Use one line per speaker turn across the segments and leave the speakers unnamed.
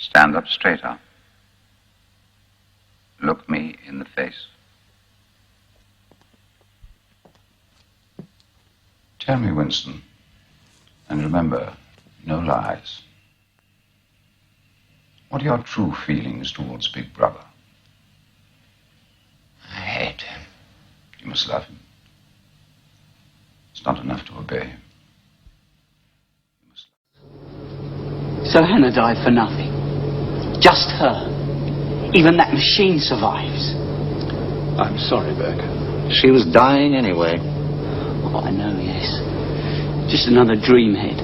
Stand up straighter. Look me in the face. Tell me, Winston, and remember, no lies. What are your true feelings towards Big Brother?
I hate him.
You must love him. It's not enough to obey him.
So Hannah died for nothing. Just her. Even that machine survives.
I'm sorry, Burke.
She was dying anyway.
Oh, I know, yes. Just another dreamhead.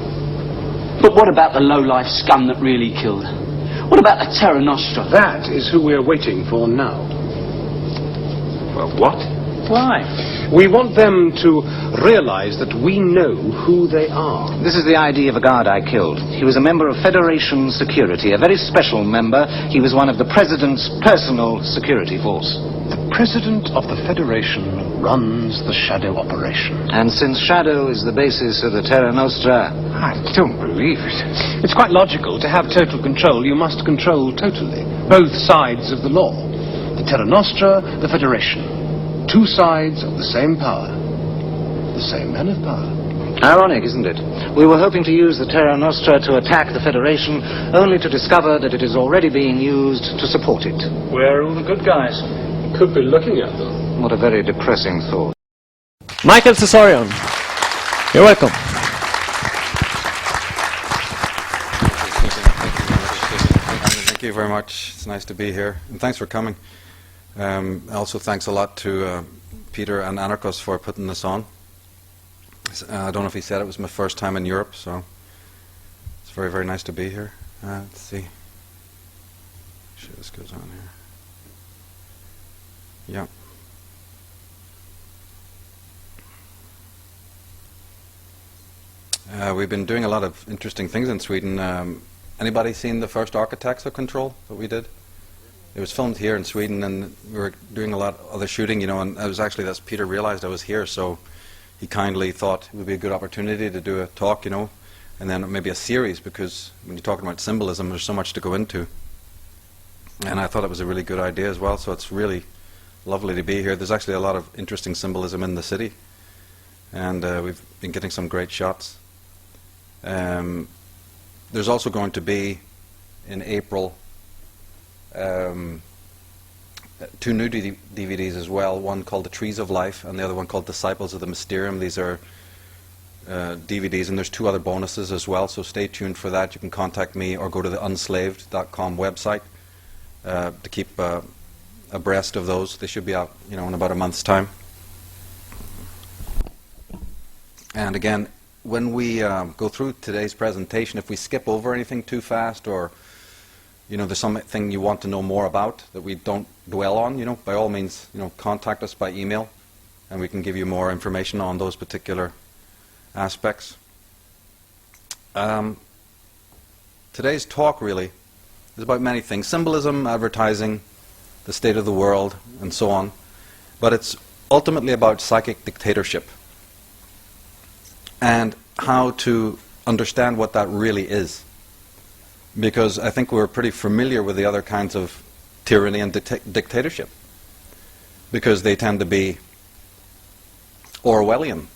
But what about the low-life scum that really killed her? What about the Terra Nostra?
That is who we're waiting for now. Well, what?
Why?
We want them to realize that we know who they are.
This is the ID of a guard I killed. He was a member of Federation Security, a very special member. He was one of the President's personal security force.
The President of the Federation runs the Shadow operation.
And since Shadow is the basis of the Terra Nostra...
I don't believe it. It's quite logical. To have total control, you must control totally. Both sides of the law. The Terra Nostra, the Federation. Two sides of the same power. The same man of power.
Ironic, isn't it? We were hoping to use the Terra Nostra to attack the Federation, only to discover that it is already being used to support it.
Where are all the good guys?
Could be looking at them.
What a very depressing thought.
Michael Tsarion, you're welcome.
Thank you very much. It's nice to be here, and thanks for coming. Also, thanks a lot to Peter and Anarchos for putting this on. I don't know if he said it was my first time in Europe, so it's very, very nice to be here. Let's see. Sure, this goes on here. Yeah. We've been doing a lot of interesting things in Sweden. Anybody seen the first Architects of Control that we did? It was filmed here in Sweden, and we were doing a lot of other shooting, you know, and it was actually that's Peter realized I was here, so he kindly thought it would be a good opportunity to do a talk, you know, and then maybe a series, because when you're talking about symbolism, there's so much to go into. And I thought it was a really good idea as well, so it's really lovely to be here. There's actually a lot of interesting symbolism in the city, and we've been getting some great shots. There's also going to be, in April, two new DVDs as well, one called The Trees of Life and the other one called Disciples of the Mysterium. These are DVDs, and there's two other bonuses as well, so stay tuned for that. You can contact me or go to the unslaved.com website to keep abreast of those. They should be out, you know, in about a month's time. And again, when we go through today's presentation, if we skip over anything too fast, or you know, there's something you want to know more about that we don't dwell on, you know, by all means, you know, contact us by email and we can give you more information on those particular aspects. Today's talk really is about many things: symbolism, advertising, the state of the world, and so on. But it's ultimately about psychic dictatorship and how to understand what that really is. Because I think we're pretty familiar with the other kinds of tyranny and dictatorship, because they tend to be Orwellian.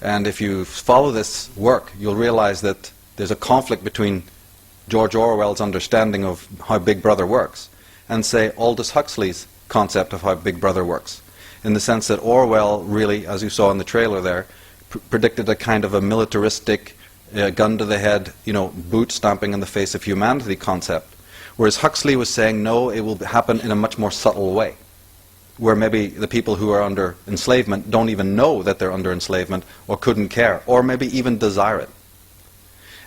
And if you follow this work, you'll realize that there's a conflict between George Orwell's understanding of how Big Brother works and, say, Aldous Huxley's concept of how Big Brother works, in the sense that Orwell really, as you saw in the trailer there, predicted a kind of a militaristic, gun to the head, you know, boot stamping in the face of humanity concept. Whereas Huxley was saying, no, it will happen in a much more subtle way, where maybe the people who are under enslavement don't even know that they're under enslavement, or couldn't care, or maybe even desire it.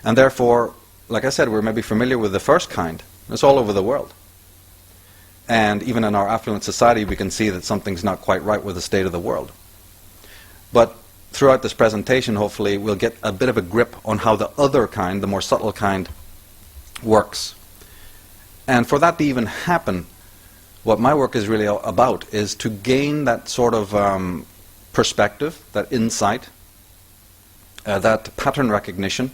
And therefore, like I said, we're maybe familiar with the first kind. It's all over the world. And even in our affluent society, we can see that something's not quite right with the state of the world. But throughout this presentation, hopefully, we'll get a bit of a grip on how the other kind, the more subtle kind, works. And for that to even happen, what my work is really about is to gain that sort of perspective, that insight, that pattern recognition,